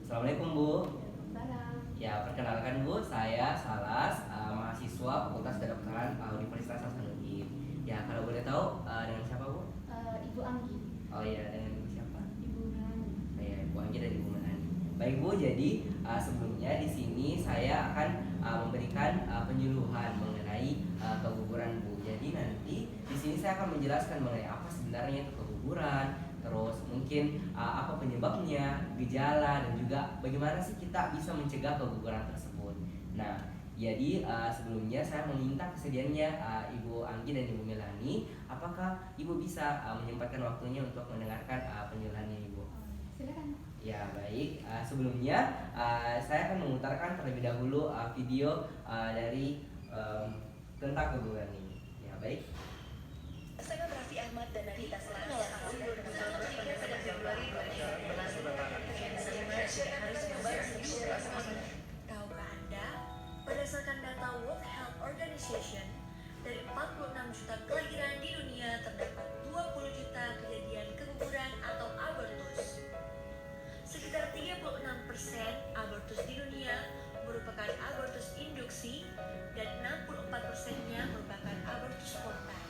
Assalamualaikum Bu. Waalaikumsalam. Ya, perkenalkan Bu, saya Salas, mahasiswa Fakultas Kedokteran Universitas Hasanuddin. Ya, kalau boleh tahu dengan siapa Bu? Ibu Anggi, Oh iya, dengan Ibu siapa? Ibu Melani. Oh iya, Ibu Anggi dan Ibu Menani. Baik Bu, jadi sebelumnya di sini saya akan memberikan penyuluhan mengenai keguguran Bu. Jadi nanti di sini saya akan menjelaskan mengenai apa sebenarnya itu keguguran, terus mungkin apa penyebabnya, gejala, dan juga bagaimana sih kita bisa mencegah keguguran tersebut. Nah, jadi sebelumnya saya meminta kesediaannya Ibu Anggi dan Ibu Melani, apakah Ibu bisa menyempatkan waktunya untuk mendengarkan penyuluhannya Ibu? Silakan. Ya baik, sebelumnya saya akan memutarkan terlebih dahulu video dari tentang keguguran ini. Ya baik. Saya Raffi Ahmad dan Nagita Selana tanggal 3 pada Februari 2019 harus membayar. Tahukah Anda, berdasarkan data World Health Organization, dari 46 juta kelahiran di dunia terdapat 20 juta kejadian keguguran atau abortus. Sekitar 36% abortus di dunia merupakan abortus induksi dan 64%-nya merupakan abortus spontan.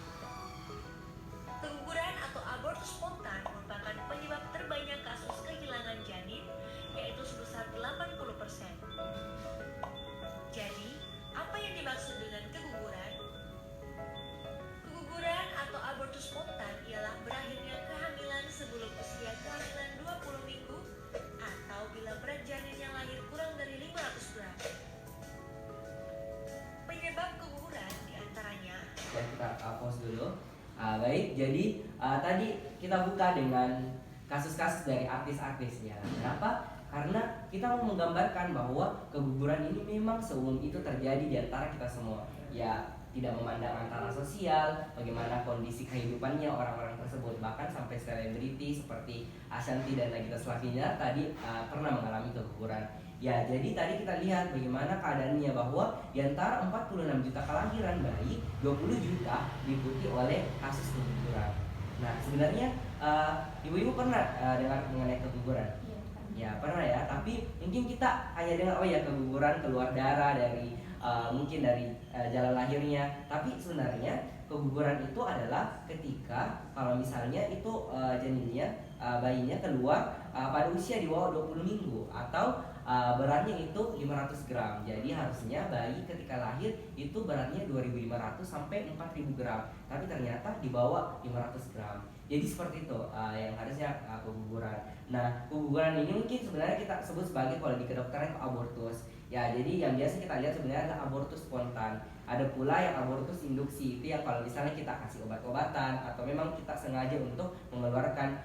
Keguguran atau abortus spontan merupakan penyebab terbanyak kasus kehilangan janin, yaitu sebesar 80%. Jadi, apa yang dimaksud dengan keguguran? Keguguran atau abortus spontan ialah berakhirnya kehamilan sebelum usia kehamilan 20 minggu atau bila berat janin yang lahir kurang dari 500 gram. Penyebab keguguran diantaranya. Ya, kita pause dulu. Baik, jadi tadi kita buka dengan kasus-kasus dari artis-artisnya. Kenapa? Karena kita mau menggambarkan bahwa keguguran ini memang seumum itu terjadi di antara kita semua. Ya, tidak memandang antara sosial, bagaimana kondisi kehidupannya orang-orang tersebut. Bahkan sampai selebriti seperti Ashanti dan Nagita Slavina tadi pernah mengalami keguguran. Ya, jadi tadi kita lihat bagaimana keadaannya bahwa di antara 46 juta kelahiran bayi, 20 juta diikuti oleh kasus keguguran. Nah, sebenarnya ibu-ibu pernah dengar mengenai keguguran? Iya, Pak. Ya, pernah ya, tapi mungkin kita hanya dengar oh ya keguguran, keluar darah dari mungkin dari jalan lahirnya. Tapi sebenarnya keguguran itu adalah ketika kalau misalnya itu janinnya bayinya keluar pada usia di bawah 20 minggu atau beratnya itu 500 gram. Jadi harusnya bayi ketika lahir itu beratnya 2.500 sampai 4.000 gram. Tapi ternyata di bawah 500 gram. Jadi seperti itu yang harusnya keguguran. Nah, keguguran ini mungkin sebenarnya kita sebut sebagai kalau di kedokteran itu abortus. Ya, jadi yang biasa kita lihat sebenarnya adalah abortus spontan. Ada pula yang abortus induksi, itu yang kalau misalnya kita kasih obat-obatan atau memang kita sengaja untuk mengeluarkan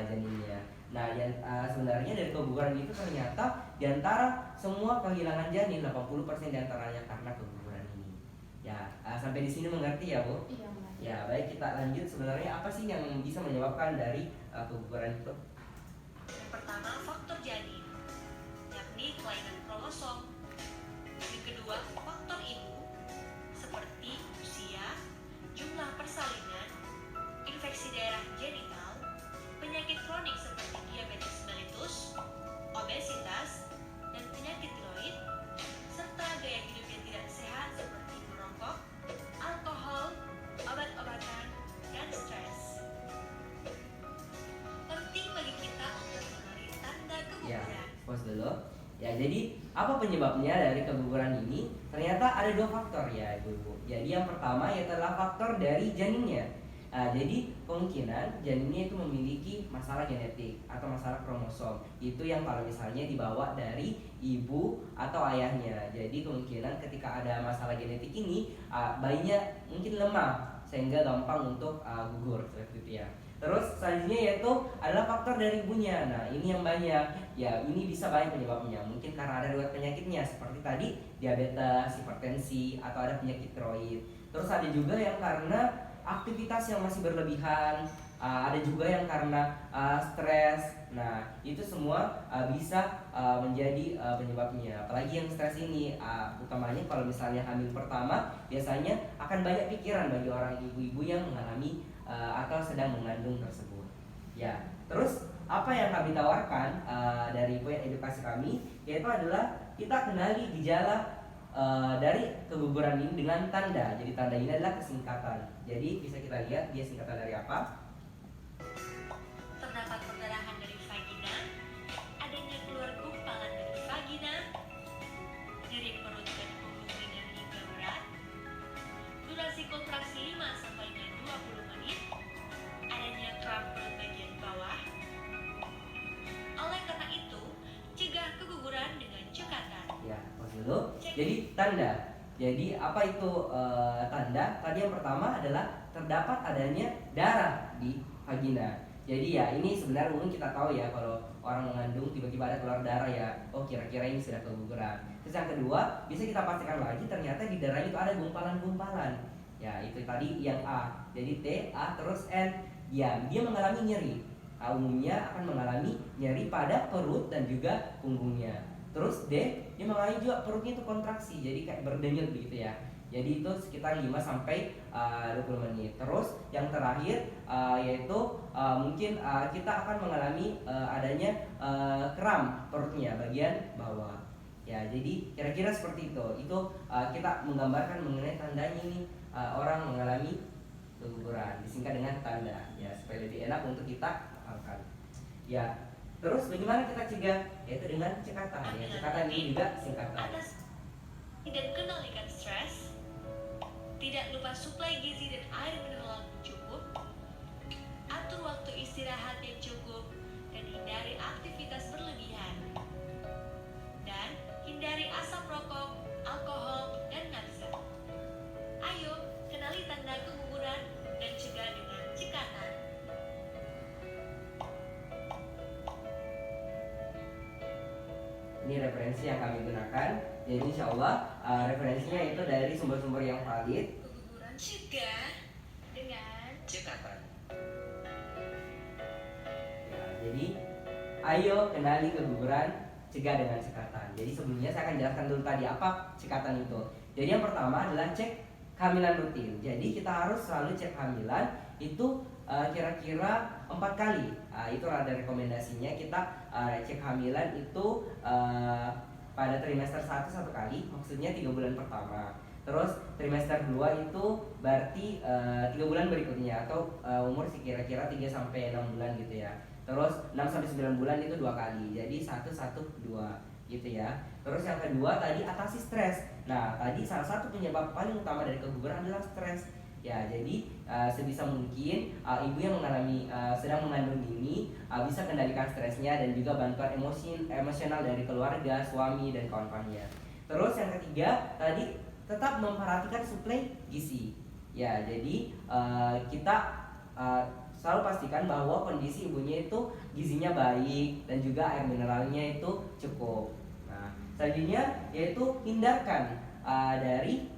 janinnya. Nah, yang sebenarnya dari keguguran itu ternyata di antara semua kehilangan janin 80% diantaranya karena keguguran ini. Ya, sampai di sini mengerti ya Bu? Iya, Mbak. Ya, baik, kita lanjut. Sebenarnya apa sih yang bisa menyebabkan dari keguguran itu? Yang pertama, faktor janin, yakni kelainan kromosom. Yang kedua, faktor ibu, seperti usia, jumlah persalinan, infeksi daerah genital, penyakit kronik seperti diabetes mellitus, obesitas, dan penyakit tiroid, serta gaya hidup yang tidak sehat seperti merokok, alkohol, obat-obatan, dan stres. Penting bagi kita untuk mengenali tanda Ya, keguguran. pause dulu. Ya, jadi apa penyebabnya dari keguguran ini? Ternyata ada dua faktor ya Ibu. Jadi yang pertama yaitu adalah faktor dari janinnya. Jadi kemungkinan janinnya itu memiliki masalah genetik atau masalah kromosom. Itu yang kalau misalnya dibawa dari ibu atau ayahnya. Jadi kemungkinan ketika ada masalah genetik ini bayinya mungkin lemah sehingga gampang untuk gugur seperti itu ya. Terus selanjutnya yaitu adalah faktor dari ibunya. Nah, ini yang banyak. Ya, ini bisa banyak penyebabnya. Mungkin karena ada riwayat penyakitnya seperti tadi diabetes, hipertensi, atau ada penyakit tiroid. Terus ada juga yang karena aktivitas yang masih berlebihan, ada juga yang karena stres. Nah, itu semua bisa menjadi penyebabnya. Apalagi yang stres ini, utamanya kalau misalnya hamil pertama, biasanya akan banyak pikiran bagi orang ibu-ibu yang mengalami atau sedang mengandung tersebut. Ya, terus apa yang kami tawarkan dari poin edukasi kami yaitu adalah kita kenali gejala dari keguguran ini dengan tanda. Jadi tanda ini adalah kesingkatan. Jadi bisa kita lihat dia singkatan dari apa? Terdapat perdarahan dari vagina, adanya keluar gumpalan dari vagina, nyeri perut dan punggung ringan hingga berat, durasi kontraksi 5 sampai dengan 20 menit, adanya kram perut bagian bawah. Oleh karena itu, cegah keguguran dengan cekatan. Ya, pause dulu. Jadi tanda. Jadi apa itu tanda? Tadi yang pertama adalah terdapat adanya darah di vagina. Jadi ya ini sebenarnya umum kita tahu ya kalau orang mengandung tiba-tiba ada keluar darah ya, oh kira-kira ini sudah keguguran. Terus yang kedua bisa kita pastikan lagi ternyata di darah itu ada gumpalan-gumpalan. Ya itu tadi yang A. Jadi T, A terus N. Ya dia mengalami nyeri. Umumnya akan mengalami nyeri pada perut dan juga punggungnya. Terus D, dia mengalami juga perutnya itu kontraksi, jadi kayak berdenyut begitu ya. Jadi itu sekitar 5 sampai 20 menit. Terus yang terakhir yaitu mungkin kita akan mengalami adanya kram perutnya bagian bawah. Ya, jadi kira-kira seperti itu. Itu kita menggambarkan mengenai tandanya ini orang mengalami keguguran, disingkat dengan tanda. Ya, supaya lebih enak untuk kita hafalkan. Ya, terus bagaimana kita cegah? Yaitu dengan cekatan. Ya, cekatan ini juga singkatan. Atas tidak kendalikan stres, tidak lupa suplai gizi dan air mineral cukup, atur waktu istirahat yang cukup, dan hindari aktivitas berlebihan. Dan hindari asap rokok, alkohol, dan nafsa. Ayo, kenali tanda keguguran dan cegah dengan cekatan. Ini referensi yang kami gunakan. Jadi insya Allah referensinya itu dari sumber-sumber yang valid. Keguguran cegah dengan Cekatan. Ya, jadi ayo kenali keguguran, cegah dengan cekatan. Jadi sebelumnya saya akan jelaskan dulu tadi apa cekatan itu. Jadi yang pertama adalah cek kehamilan rutin. Jadi kita harus selalu cek kehamilan itu kira-kira 4 kali. Itu ada rekomendasinya kita cek kehamilan itu pada trimester 1 satu kali, maksudnya 3 bulan pertama. Terus trimester 2 itu berarti 3 bulan berikutnya atau umur kira-kira 3 sampai 6 bulan gitu ya. Terus 6 sampai 9 bulan itu 2 kali. Jadi 1 1 2 gitu ya. Terus yang kedua tadi atasi stres. Nah, tadi salah satu penyebab paling utama dari keguguran adalah stres. Ya, jadi sebisa mungkin ibu yang mengalami sedang mengandung ini bisa kendalikan stresnya dan juga bantuan emosional dari keluarga, suami dan kawan-kawannya. Terus yang ketiga tadi tetap memperhatikan suplai gizi. Ya, jadi kita selalu pastikan bahwa kondisi ibunya itu gizinya baik dan juga air mineralnya itu cukup. Nah, selanjutnya yaitu hindarkan dari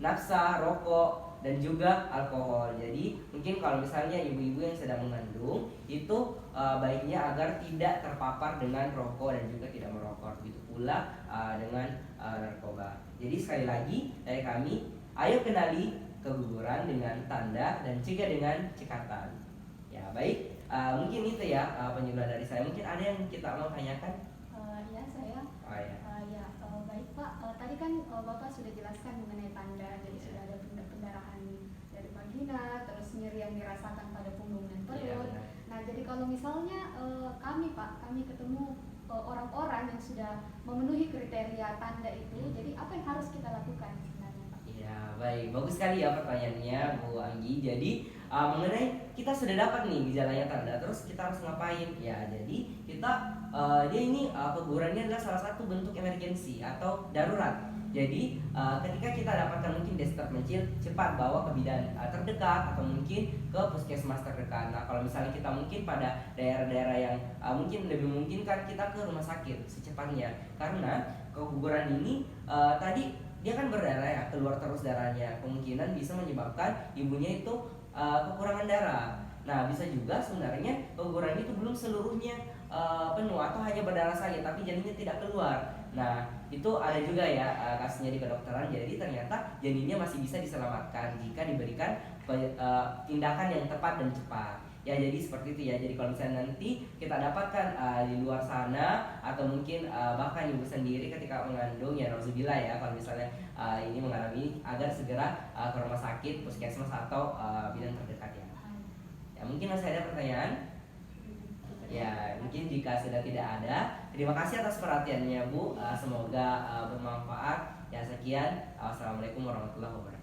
nafsa, rokok dan juga alkohol. Jadi mungkin kalau misalnya ibu-ibu yang sedang mengandung itu baiknya agar tidak terpapar dengan rokok dan juga tidak merokok. Begitu pula dengan narkoba. Jadi sekali lagi dari kami, ayo kenali keguguran dengan tanda dan cegah dengan cekatan. Ya baik, mungkin itu ya penjelasan dari saya. Mungkin ada yang kita mau tanyakan? Ya saya. Oh ya. Baik Pak. Tadi kan Bapak sudah jelaskan mengenai tanda. Jadi sudah ada pendarahan dari vagina, terus nyeri yang dirasakan pada punggung dan perut. Iya, benar. Nah jadi kalau misalnya kami ketemu orang-orang yang sudah memenuhi kriteria tanda itu, jadi apa yang harus kita lakukan sebenarnya Pak? Ya baik, bagus sekali ya pertanyaannya Bu Anggi. Jadi mengenai kita sudah dapat nih gejalanya tanda, terus kita harus ngapain? Ya jadi kita dia ini kegugurannya adalah salah satu bentuk emergensi atau darurat. Jadi ketika kita dapatkan mungkin desktop mencil, cepat bawa ke bidan terdekat atau mungkin ke puskesmas terdekat. Nah kalau misalnya kita mungkin pada daerah-daerah yang mungkin lebih memungkinkan kita ke rumah sakit secepatnya. Karena keguguran ini tadi dia kan berdarah ya, keluar terus darahnya, kemungkinan bisa menyebabkan ibunya itu kekurangan darah. Nah bisa juga sebenarnya keguguran itu belum seluruhnya penuh atau hanya berdarah saja tapi janinnya tidak keluar. Nah itu ada juga ya kasusnya di kedokteran. Jadi ternyata janinnya masih bisa diselamatkan jika diberikan tindakan yang tepat dan cepat. Ya jadi seperti itu ya. Jadi kalau misalnya nanti kita dapatkan di luar sana atau mungkin bahkan ibu sendiri ketika mengandung, ya nauzubillah ya, kalau misalnya ini mengalami, agar segera ke rumah sakit, puskesmas atau bidan terdekat ya. Ya mungkin masih ada pertanyaan? Ya mungkin jika sudah tidak ada, terima kasih atas perhatiannya Bu. Semoga bermanfaat. Ya sekian. Wassalamualaikum warahmatullahi wabarakatuh.